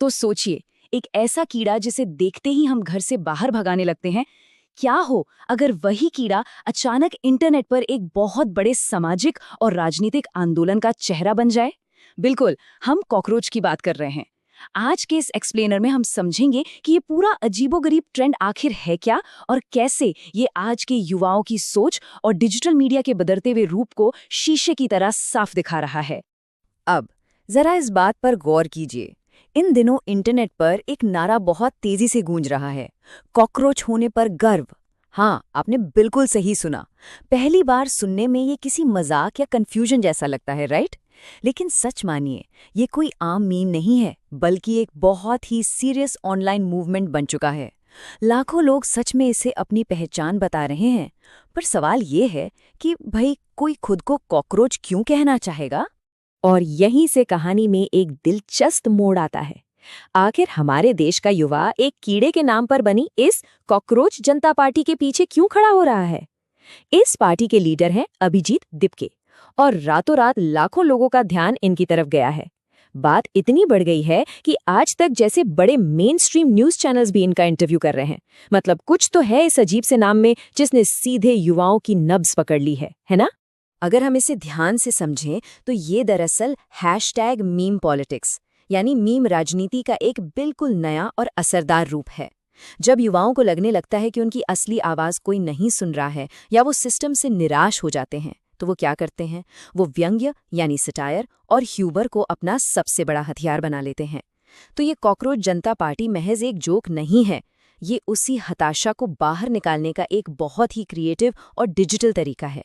तो सोचिए, एक ऐसा कीड़ा जिसे देखते ही हम घर से बाहर भगाने लगते हैं, क्या हो अगर वही कीड़ा अचानक इंटरनेट पर एक बहुत बड़े सामाजिक और राजनीतिक आंदोलन का चेहरा बन जाए? बिल्कुल, हम कॉकरोच की बात कर रहे हैं। आज के इस एक्सप्लेनर में हम समझेंगे कि ये पूरा अजीबोगरीब ट्रेंड आखिर है क्या और कैसे ये आज के युवाओं की सोच और डिजिटल मीडिया के बदलते हुए रूप को शीशे की तरह साफ दिखा रहा है। अब जरा इस बात पर गौर कीजिए। इन दिनों इंटरनेट पर एक नारा बहुत तेजी से गूंज रहा है, कॉकरोच होने पर गर्व। हाँ, आपने बिल्कुल सही सुना। पहली बार सुनने में ये किसी मजाक या कंफ्यूजन जैसा लगता है, राइट? लेकिन सच मानिए, ये कोई आम मीम नहीं है, बल्कि एक बहुत ही सीरियस ऑनलाइन मूवमेंट बन चुका है। लाखों लोग सच में इसे अपनी पहचान बता रहे हैं। पर सवाल ये है कि भाई, कोई खुद को कॉकरोच क्यों कहना चाहेगा? और यहीं से कहानी में एक दिलचस्प मोड़ आता है। आखिर हमारे देश का युवा एक कीड़े के नाम पर बनी इस कॉकरोच जनता पार्टी के पीछे क्यों खड़ा हो रहा है? इस पार्टी के लीडर हैं अभिजीत दीपके, और रातों रात लाखों लोगों का ध्यान इनकी तरफ गया है। बात इतनी बढ़ गई है कि आज तक जैसे बड़े मेन स्ट्रीम न्यूज चैनल्स भी इनका इंटरव्यू कर रहे हैं। मतलब कुछ तो है इस अजीब से नाम में जिसने सीधे युवाओं की नब्ज पकड़ ली है ना? अगर हम इसे ध्यान से समझें तो ये दरअसल #मीम पॉलिटिक्स यानी मीम राजनीति का एक बिल्कुल नया और असरदार रूप है। जब युवाओं को लगने लगता है कि उनकी असली आवाज कोई नहीं सुन रहा है या वो सिस्टम से निराश हो जाते हैं, तो वो क्या करते हैं? वो व्यंग्य यानी सटायर और ह्यूबर को अपना सबसे बड़ा हथियार बना लेते हैं। तो ये कॉकरोच जनता पार्टी महज एक जोक नहीं है, ये उसी हताशा को बाहर निकालने का एक बहुत ही क्रिएटिव और डिजिटल तरीका है।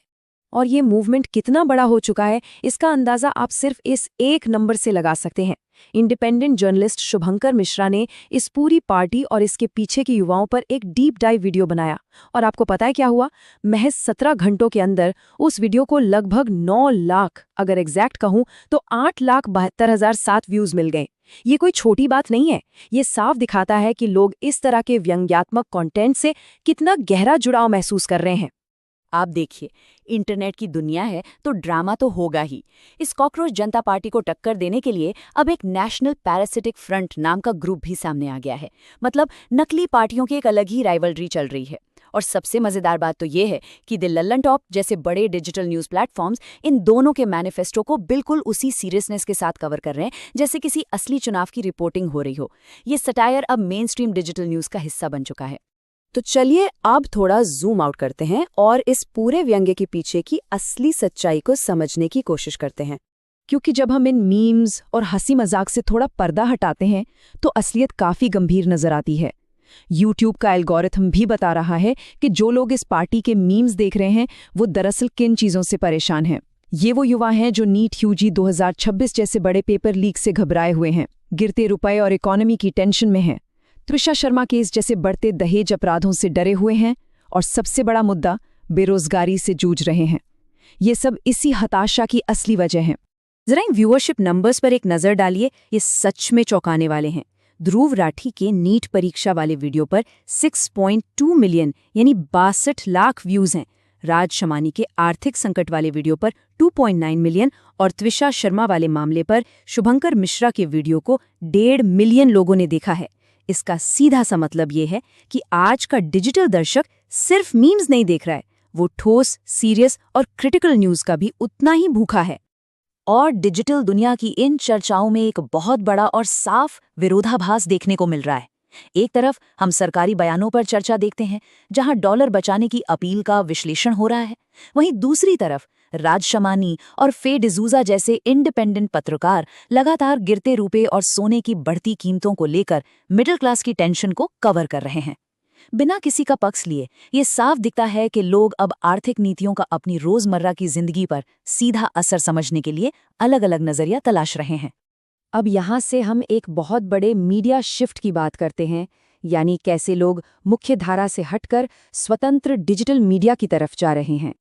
और ये मूवमेंट कितना बड़ा हो चुका है, इसका अंदाजा आप सिर्फ इस एक नंबर से लगा सकते हैं। इंडिपेंडेंट जर्नलिस्ट शुभंकर मिश्रा ने इस पूरी पार्टी और इसके पीछे के युवाओं पर एक डीप डाइव वीडियो बनाया। और आपको पता है क्या हुआ? महज 17 घंटों के अंदर उस वीडियो को लगभग 9 लाख, अगर एग्जैक्ट कहूं तो 8,72,007 व्यूज मिल गए। ये कोई छोटी बात नहीं है। ये साफ दिखाता है कि लोग इस तरह के व्यंग्यात्मक कंटेंट से कितना गहरा जुड़ाव महसूस कर रहे हैं। आप देखिए, इंटरनेट की दुनिया है तो ड्रामा तो होगा ही। इस कॉकरोच जनता पार्टी को टक्कर देने के लिए अब एक नेशनल पैरासिटिक फ्रंट नाम का ग्रुप भी सामने आ गया है। मतलब नकली पार्टियों की एक अलग ही राइवलरी चल रही है। और सबसे मजेदार बात तो ये है कि द लल्लन टॉप जैसे बड़े डिजिटल न्यूज प्लेटफॉर्म्स इन दोनों के मैनिफेस्टो को बिल्कुल उसी सीरियसनेस के साथ कवर कर रहे हैं जैसे किसी असली चुनाव की रिपोर्टिंग हो रही हो। ये सटायर अब मेन स्ट्रीम डिजिटल न्यूज का हिस्सा बन चुका है। तो चलिए अब थोड़ा जूम आउट करते हैं और इस पूरे व्यंग्य के पीछे की असली सच्चाई को समझने की कोशिश करते हैं। क्योंकि जब हम इन मीम्स और हंसी मजाक से थोड़ा पर्दा हटाते हैं तो असलियत काफी गंभीर नजर आती है। YouTube का एल्गोरिथम भी बता रहा है कि जो लोग इस पार्टी के मीम्स देख रहे हैं वो दरअसल किन चीजों से परेशान हैं। ये वो युवा हैं जो नीट यूजी 2026 जैसे बड़े पेपर लीक से घबराए हुए हैं, गिरते रुपए और इकोनॉमी की टेंशन में हैं, त्रिशा शर्मा केस जैसे बढ़ते दहेज अपराधों से डरे हुए हैं, और सबसे बड़ा मुद्दा बेरोजगारी से जूझ रहे हैं। ये सब इसी हताशा की असली वजह है। जरा इन व्यूअरशिप नंबर्स पर एक नजर डालिए, ये सच में चौंकाने वाले हैं। ध्रुव राठी के नीट परीक्षा वाले वीडियो पर 6.2 मिलियन यानी 62 लाख व्यूज हैं। राज शमानी के आर्थिक संकट वाले वीडियो पर 2.9 मिलियन और त्विषा शर्मा वाले मामले पर शुभंकर मिश्रा के वीडियो को 1.5 मिलियन लोगों ने देखा है। इसका सीधा सा मतलब ये है कि आज का डिजिटल दर्शक सिर्फ मीम्स नहीं देख रहा है, वो ठोस, सीरियस और क्रिटिकल न्यूज का भी उतना ही भूखा है। और डिजिटल दुनिया की इन चर्चाओं में एक बहुत बड़ा और साफ विरोधाभास देखने को मिल रहा है। एक तरफ हम सरकारी बयानों पर चर्चा देखते हैं जहां डॉलर बचाने की अपील का विश्लेषण हो रहा है, वहीं दूसरी तरफ राज शमानी और फे डिसूजा जैसे इंडिपेंडेंट पत्रकार लगातार गिरते रुपए और सोने की बढ़ती कीमतों को लेकर मिडिल क्लास की टेंशन को कवर कर रहे हैं। बिना किसी का पक्ष लिए ये साफ दिखता है कि लोग अब आर्थिक नीतियों का अपनी रोजमर्रा की जिंदगी पर सीधा असर समझने के लिए अलग अलग नजरिया तलाश रहे हैं। अब यहाँ से हम एक बहुत बड़े मीडिया शिफ्ट की बात करते हैं, यानी कैसे लोग मुख्य धारा से हटकर स्वतंत्र डिजिटल मीडिया की तरफ जा रहे हैं।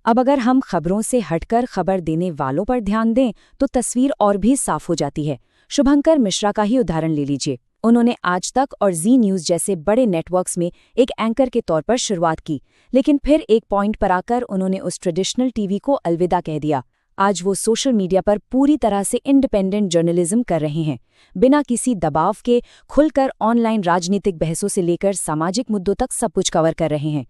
अब अगर हम खबरों से हटकर खबर देने वालों पर ध्यान दें तो तस्वीर और भी साफ हो जाती है। शुभंकर मिश्रा का ही उदाहरण ले लीजिए। उन्होंने आज तक और जी न्यूज जैसे बड़े नेटवर्क्स में एक एंकर के तौर पर शुरुआत की, लेकिन फिर एक पॉइंट पर आकर उन्होंने उस ट्रेडिशनल टीवी को अलविदा कह दिया। आज वो सोशल मीडिया पर पूरी तरह से इंडिपेंडेंट जर्नलिज्म कर रहे हैं, बिना किसी दबाव के खुलकर ऑनलाइन राजनीतिक बहसों से लेकर सामाजिक मुद्दों तक सब कुछ कवर कर रहे हैं।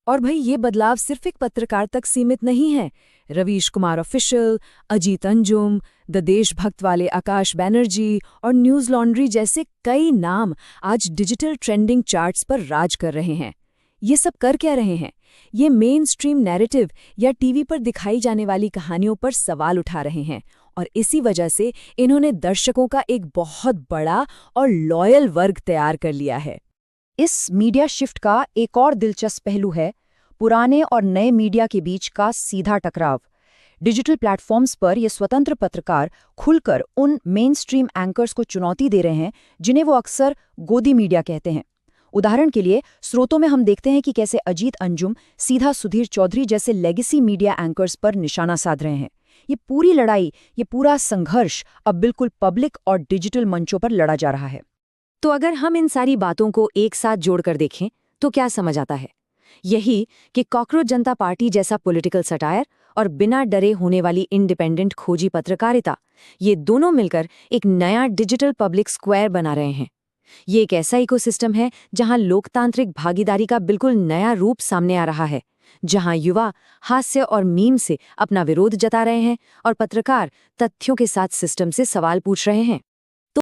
और भाई ये बदलाव सिर्फ एक पत्रकार तक सीमित नहीं है। रवीश कुमार ऑफिशियल, अजीत अंजुम, द देशभक्त वाले आकाश बैनर्जी और न्यूज लॉन्ड्री जैसे कई नाम आज डिजिटल ट्रेंडिंग चार्ट्स पर राज कर रहे हैं। ये सब कर क्या रहे हैं? ये मेन स्ट्रीम नैरेटिव या टीवी पर दिखाई जाने वाली कहानियों पर सवाल उठा रहे हैं, और इसी वजह से इन्होंने दर्शकों का एक बहुत बड़ा और लॉयल वर्ग तैयार कर लिया है। इस मीडिया शिफ्ट का एक और दिलचस्प पहलू है पुराने और नए मीडिया के बीच का सीधा टकराव। डिजिटल प्लेटफॉर्म्स पर ये स्वतंत्र पत्रकार खुलकर उन मेन स्ट्रीम एंकर्स को चुनौती दे रहे हैं जिन्हें वो अक्सर गोदी मीडिया कहते हैं। उदाहरण के लिए स्रोतों में हम देखते हैं कि कैसे अजीत अंजुम सीधा सुधीर चौधरी जैसे लेगेसी मीडिया एंकर्स पर निशाना साध रहे हैं। ये पूरी लड़ाई, ये पूरा संघर्ष अब बिल्कुल पब्लिक और डिजिटल मंचों पर लड़ा जा रहा है। तो अगर हम इन सारी बातों को एक साथ जोड़कर देखें तो क्या समझ आता है? यही कि कॉकरोच जनता पार्टी जैसा पॉलिटिकल सटायर और बिना डरे होने वाली इंडिपेंडेंट खोजी पत्रकारिता, ये दोनों मिलकर एक नया डिजिटल पब्लिक स्क्वायर बना रहे हैं। ये एक ऐसा इकोसिस्टम है जहां लोकतांत्रिक भागीदारी का बिल्कुल नया रूप सामने आ रहा है, जहां युवा हास्य और मीम से अपना विरोध जता रहे हैं और पत्रकार तथ्यों के साथ सिस्टम से सवाल पूछ रहे हैं।